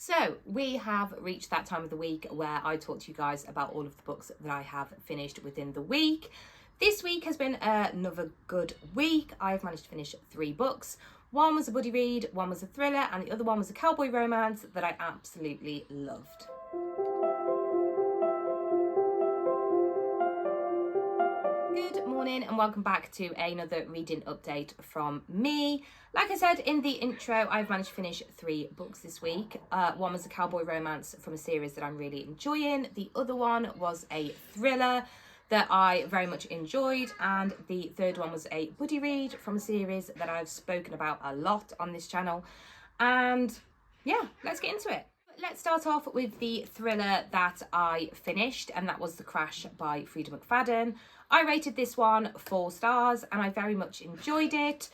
So we have reached that time of the week where I talk to you guys about all of the books that I have finished within the week. This week has been another good week. I've managed to finish 3 books. One was a buddy read, one was a thriller, and the other one was a cowboy romance that I absolutely loved. Good morning and welcome back to another reading update from me. Like I said in the intro, I've managed to finish 3 books this week. One was a cowboy romance from a series that I'm really enjoying. The other one was a thriller that I very much enjoyed, and the third one was a buddy read from a series that I've spoken about a lot on this channel. And yeah, let's get into it. Let's start off with the thriller that I finished, and that was The Crash by Freida McFadden. I rated this one 4 stars and I very much enjoyed it.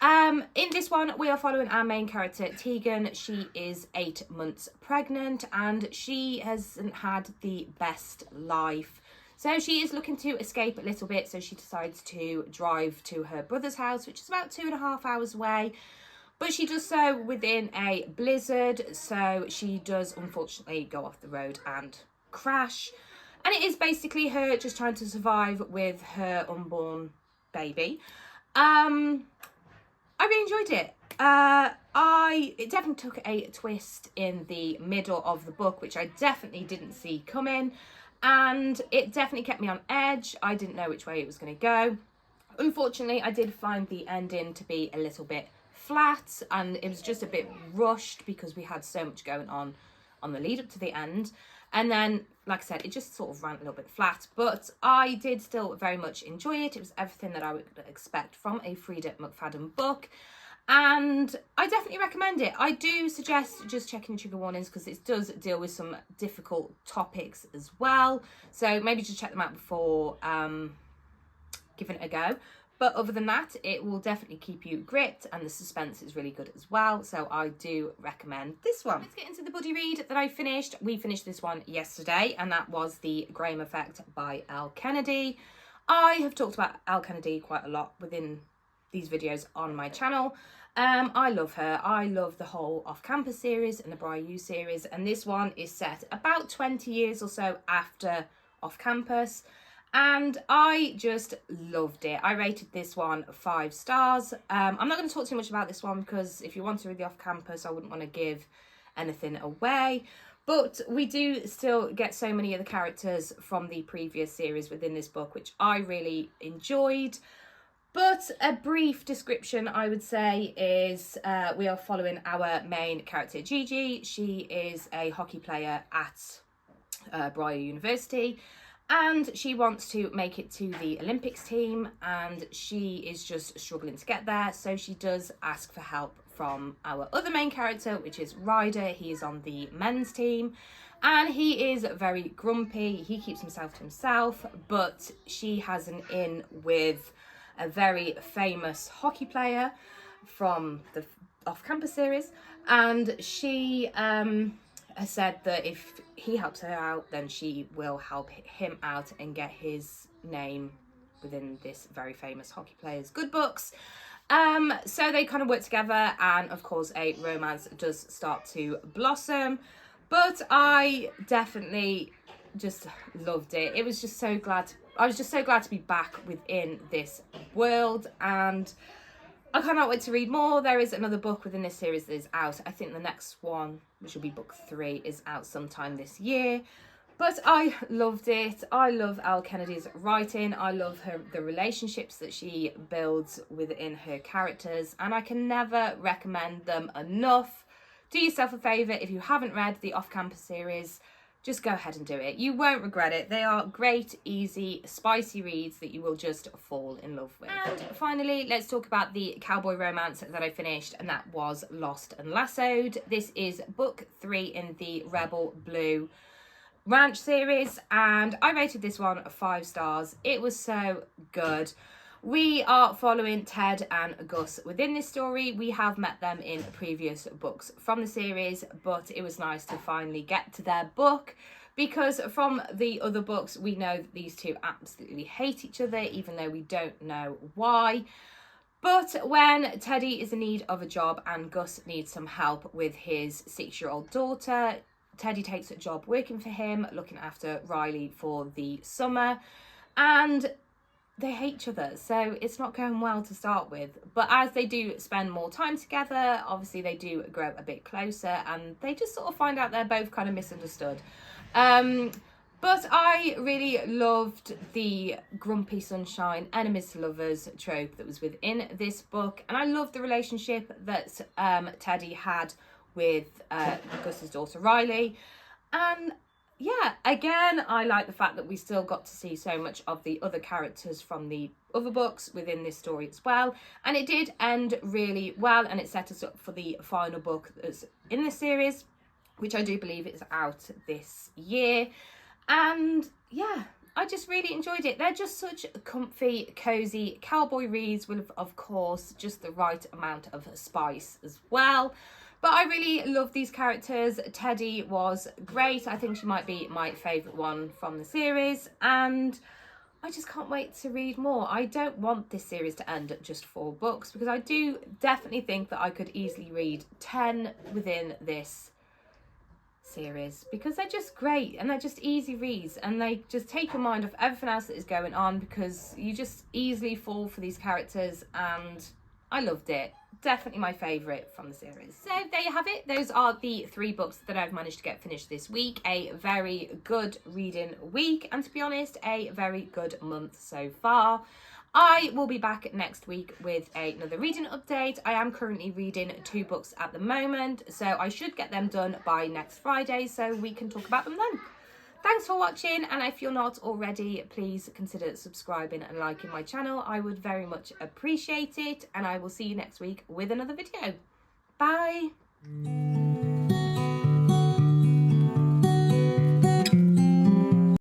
In this one, we are following our main character, Tegan. She is 8 months pregnant and she hasn't had the best life. So she is looking to escape a little bit, so she decides to drive to her brother's house, which is about 2.5 hours away. But she does so within a blizzard, so she does unfortunately go off the road and crash. And it is basically her just trying to survive with her unborn baby. I really enjoyed it. It definitely took a twist in the middle of the book, which I definitely didn't see coming. And it definitely kept me on edge. I didn't know which way it was going to go. Unfortunately, I did find the ending to be a little bit flat, and it was just a bit rushed because we had so much going on the lead up to the end. And then, like I said, it just sort of ran a little bit flat, but I did still very much enjoy it. It was everything that I would expect from a Freida McFadden book, and I definitely recommend it. I do suggest just checking trigger warnings because it does deal with some difficult topics as well, so maybe just check them out before giving it a go. But other than that, it will definitely keep you gripped, and the suspense is really good as well. So I do recommend this one. Let's get into the buddy read that I finished. We finished this one yesterday, and that was The Graham Effect by Elle Kennedy. I have talked about Elle Kennedy quite a lot within these videos on my channel. I love her. I love the whole Off Campus series and the Bri U series. And this one is set about 20 years or so after Off Campus. And I just loved it. I rated this one 5 stars. I'm not going to talk too much about this one because if you want to read the Off Campus, I wouldn't want to give anything away. But we do still get so many of the characters from the previous series within this book, which I really enjoyed. But a brief description, I would say, is we are following our main character, Gigi. She is a hockey player at Bri U University. And she wants to make it to the Olympics team, and she is just struggling to get there. So she does ask for help from our other main character, which is Ryder. He is on the men's team, and he is very grumpy. He keeps himself to himself, but she has an in with a very famous hockey player from the Off Campus series, and she has said that if he helps her out, then she will help him out and get his name within this very famous hockey player's good books. So they kind of work together, and of course a romance does start to blossom. But I definitely just loved it. I was just so glad to be back within this world, and I cannot wait to read more. There is another book within this series that is out. I think the next one, which will be book 3, is out sometime this year. But I loved it. I love Elle Kennedy's writing. I love the relationships that she builds within her characters, and I can never recommend them enough. Do yourself a favour, if you haven't read the Off Campus series, just go ahead and do it. You won't regret it. They are great, easy, spicy reads that you will just fall in love with. And finally, let's talk about the cowboy romance that I finished, and that was Lost and Lassoed. This is book 3 in the Rebel Blue Ranch series, and I rated this one 5 stars. It was so good. We are following Ted and Gus within this story. We have met them in previous books from the series, but it was nice to finally get to their book, because from the other books we know that these two absolutely hate each other, even though we don't know why. But when Teddy is in need of a job and Gus needs some help with his 6-year-old daughter, Teddy takes a job working for him, looking after Riley for the summer, and they hate each other, so it's not going well to start with. But as they do spend more time together, obviously they do grow a bit closer, and they just sort of find out they're both kind of misunderstood. But I really loved the grumpy sunshine, enemies to lovers trope that was within this book. And I loved the relationship that Teddy had with Gus's daughter Riley. And yeah, again, I like the fact that we still got to see so much of the other characters from the other books within this story as well. And it did end really well, and it set us up for the final book that's in the series, which I do believe is out this year. And yeah, I just really enjoyed it. They're just such comfy, cozy cowboy reads with, of course, just the right amount of spice as well. But I really love these characters. Teddy was great. I think she might be my favourite one from the series. And I just can't wait to read more. I don't want this series to end at just 4 books, because I do definitely think that I could easily read 10 within this series, because they're just great and they're just easy reads, and they just take your mind off everything else that is going on, because you just easily fall for these characters, and I loved it. Definitely my favourite from the series. So there you have it. Those are the 3 books that I've managed to get finished this week. A very good reading week, and to be honest, a very good month so far. I will be back next week with another reading update. I am currently reading 2 books at the moment, so I should get them done by next Friday, so we can talk about them then. Thanks for watching, and if you're not already, please consider subscribing and liking my channel. I would very much appreciate it, and I will see you next week with another video. Bye!